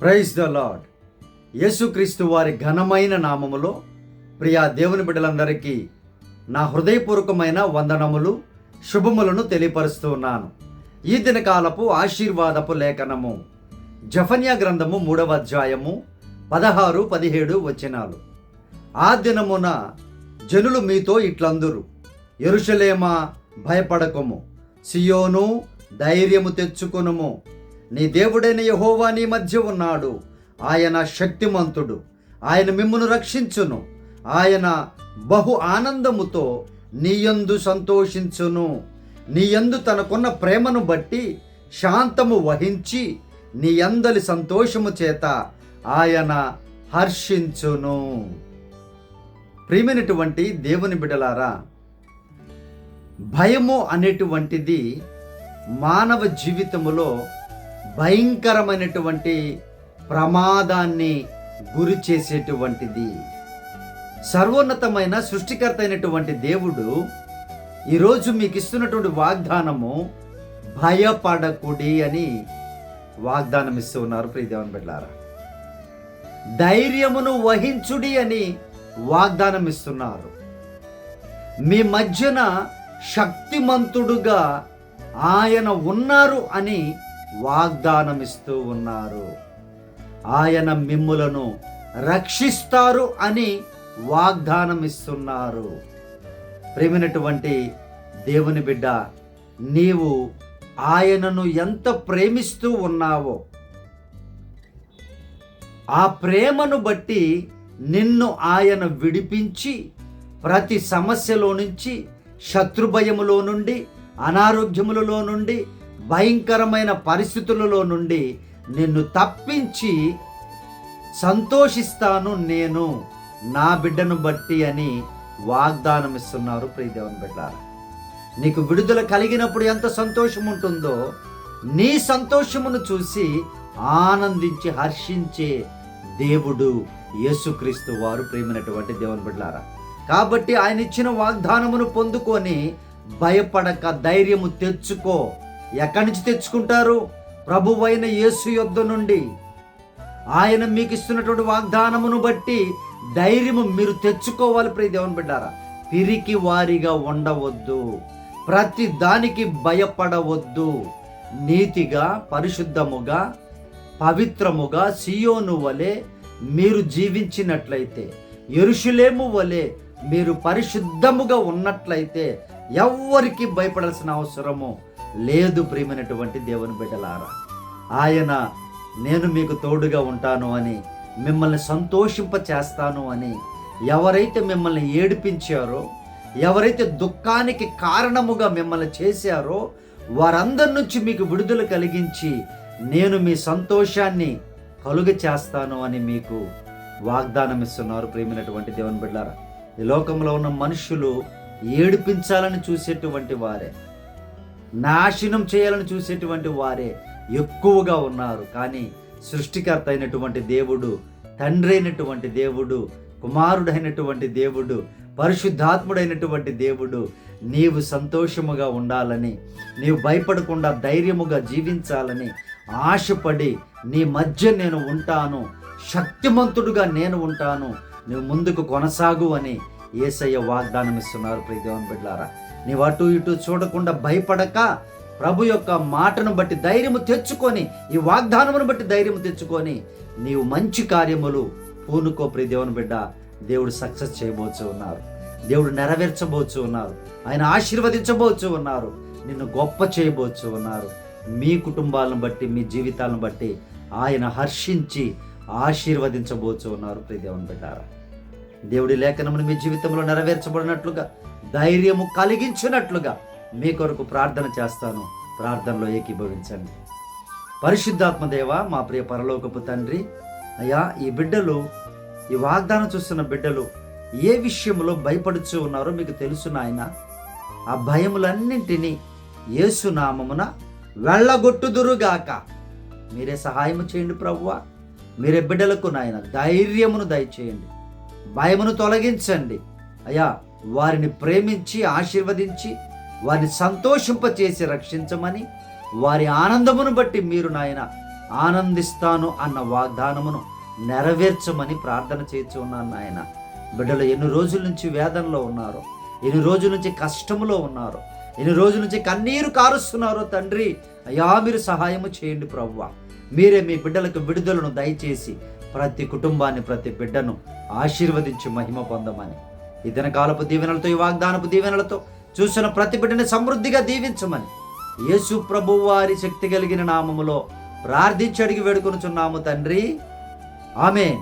Praise the lord. యేసుక్రీస్తు వారి ఘనమైన నామములో ప్రియా దేవుని బిడ్డలందరికీ నా హృదయపూర్వకమైన వందనములు, శుభములను తెలియపరుస్తూ ఉన్నాను. ఈ దినకాలపు ఆశీర్వాదపు లేఖనము జెఫన్యా గ్రంథము 3వ అధ్యాయము 16-17 వచనాలు. ఆ దినమున జనులు మీతో ఇట్లందురు, యెరూషలేమా భయపడకుము, సియోను ధైర్యము తెచ్చుకొనుము, నీ దేవుడైన యెహోవా నీ మధ్య ఉన్నాడు, ఆయన శక్తిమంతుడు, ఆయన మిమ్మును రక్షించును, ఆయన బహు ఆనందముతో నీయందు సంతోషించును, నీయందు తనకున్న ప్రేమను బట్టి శాంతము వహించి నీ అందలి సంతోషము చేత ఆయన హర్షించును. ప్రియమైనటువంటి దేవుని బిడ్డలారా, భయము అనేటువంటిది మానవ జీవితములో భయంకరమైనటువంటి ప్రమాదాన్ని గురి చేసేటువంటిది. సర్వోన్నతమైన సృష్టికర్త అయినటువంటి దేవుడు ఈరోజు మీకు ఇస్తున్నటువంటి వాగ్దానము భయపడకుడి అని వాగ్దానం ఇస్తూ ఉన్నారు. ప్రియదేవన్ బిడ్డలారా, ధైర్యమును వహించుడి అని వాగ్దానం ఇస్తున్నారు. మీ మధ్యన శక్తిమంతుడుగా ఆయన ఉన్నారు అని వాగ్దానం ఇస్తూ ఉన్నారు. ఆయన మిమ్ములను రక్షిస్తారు అని వాగ్దానం ఇస్తున్నారు. ప్రేమైనటువంటి దేవుని బిడ్డ, నీవు ఆయనను ఎంత ప్రేమిస్తూ ఉన్నావో ఆ ప్రేమను బట్టి నిన్ను ఆయన విడిపించి ప్రతి సమస్యలో నుంచి, శత్రుభయములో నుండి, అనారోగ్యములలో నుండి, భయంకరమైన పరిస్థితులలో నుండి నిన్ను తప్పించి సంతోషిస్తాను నేను నా బిడ్డను బట్టి అని వాగ్దానం ఇస్తున్నారు. ప్రియదేవన్ బిడ్డలారా, నీకు విడుదల కలిగినప్పుడు ఎంత సంతోషం ఉంటుందో, నీ సంతోషమును చూసి ఆనందించి హర్షించే దేవుడు యేసుక్రీస్తు వారు. ప్రియమైనటువంటి దేవుని బిడ్డలారా, కాబట్టి ఆయన ఇచ్చిన వాగ్దానమును పొందుకొని భయపడక ధైర్యము తెచ్చుకో. ఎక్కడి నుంచి తెచ్చుకుంటారు? ప్రభువైన యేసు యొద్ద నుండి. ఆయన మీకు ఇస్తున్నటువంటి వాగ్దానమును బట్టి ధైర్యము మీరు తెచ్చుకోవాలి. ప్రియ దేవుని బిడ్డారా, పిరికి వారిగా ఉండవద్దు, ప్రతి దానికి భయపడవద్దు. నీతిగా, పరిశుద్ధముగా, పవిత్రముగా సియోను వలె మీరు జీవించినట్లయితే, యెరూషలేము వలె మీరు పరిశుద్ధముగా ఉన్నట్లయితే ఎవ్వరికి భయపడాల్సిన అవసరము లేదు. ప్రియమైనటువంటి దేవుని బిడ్డలారా, ఆయన నేను మీకు తోడుగా ఉంటాను అని, మిమ్మల్ని సంతోషింప చేస్తాను అని, ఎవరైతే మిమ్మల్ని ఏడిపించారో, ఎవరైతే దుఃఖానికి కారణముగా మిమ్మల్ని చేశారో వారందరి నుంచి మీకు విడుదల కలిగించి నేను మీ సంతోషాన్ని కలుగ చేస్తాను అని మీకు వాగ్దానం ఇస్తున్నారు. ప్రియమైనటువంటి దేవుని బిడ్డలారా, ఈ లోకంలో ఉన్న మనుషులు ఏడిపించాలని చూసేటువంటి వారే, నాశనం చేయాలని చూసేటువంటి వారే ఎక్కువగా ఉన్నారు. కానీ సృష్టికర్త అయినటువంటి దేవుడు, తండ్రి అయినటువంటి దేవుడు, కుమారుడైనటువంటి దేవుడు, పరిశుద్ధాత్ముడైనటువంటి దేవుడు నీవు సంతోషముగా ఉండాలని, నీవు భయపడకుండా ధైర్యముగా జీవించాలని ఆశపడి నీ మధ్య నేను ఉంటాను, శక్తిమంతుడుగా నేను ఉంటాను, నువ్వు ముందుకు కొనసాగు అని యేసయ్య వాగ్దానం ఇస్తున్నారు. ప్రియ దేవుని బిడ్డలారా, నీవు అటు ఇటు చూడకుండా భయపడక ప్రభు యొక్క మాటను బట్టి ధైర్యము తెచ్చుకొని, ఈ వాగ్దానమును బట్టి ధైర్యము తెచ్చుకొని నీవు మంచి కార్యములు పూనుకో. ప్రియ దేవుని బిడ్డ, దేవుడు సక్సెస్ చేయబోచు ఉన్నారు, దేవుడు నెరవేర్చబోచు ఉన్నారు, ఆయన ఆశీర్వదించబోచు ఉన్నారు, నిన్ను గొప్ప చేయబోచు ఉన్నారు. మీ కుటుంబాలను బట్టి, మీ జీవితాలను బట్టి ఆయన హర్షించి ఆశీర్వదించబోచు ఉన్నారు. ప్రియ దేవుని బిడ్డారా, దేవుడి లేఖనమును మీ జీవితంలో నెరవేర్చబడినట్లుగా, ధైర్యము కలిగించినట్లుగా మీ కొరకు ప్రార్థన చేస్తాను. ప్రార్థనలో ఏకీభవించండి. పరిశుద్ధాత్మ దేవ, మా ప్రియ పరలోకపు తండ్రి, అయ్యా, ఈ బిడ్డలు, ఈ వాగ్దానం చూస్తున్న బిడ్డలు ఏ విషయంలో భయపడుచు ఉన్నారో మీకు తెలుసు నాయన. ఆ భయములన్నింటినీ యేసు నామమున వెళ్ళగొట్టుదురుగాక. మీరే సహాయము చేయండి ప్రభువా. మీరే బిడ్డలకు నాయన ధైర్యమును దయచేయండి, భయమును తొలగించండి అయ్యా. వారిని ప్రేమించి ఆశీర్వదించి వారిని సంతోషింపచేసి రక్షించమని, వారి ఆనందమును బట్టి మీరు నాయన ఆనందిస్తాను అన్న వాగ్దానమును నెరవేర్చమని ప్రార్థన చేసి ఉన్నాను నాయన. బిడ్డలు ఎన్ని రోజుల నుంచి వేదనలో ఉన్నారు, ఎన్ని రోజుల నుంచి కష్టంలో ఉన్నారు, ఎన్ని రోజుల నుంచి కన్నీరు కారుస్తున్నారో తండ్రి, అయ్యా మీరు సహాయము చేయండి ప్రభువా. మీరే మీ బిడ్డలకు విడుదలను దయచేసి ప్రతి కుటుంబాన్ని, ప్రతి బిడ్డను ఆశీర్వదించి మహిమ పొందమని, ఈ దినకాలపు దీవెనలతో, ఈ వాగ్దానపు దీవెనలతో చూసిన ప్రతి బిడ్డని సమృద్ధిగా దీవించమని యేసు ప్రభువు వారి శక్తి కలిగిన నామములో ప్రార్థించి అడిగి వేడుకొనుచున్నాము తండ్రి. ఆమేన్.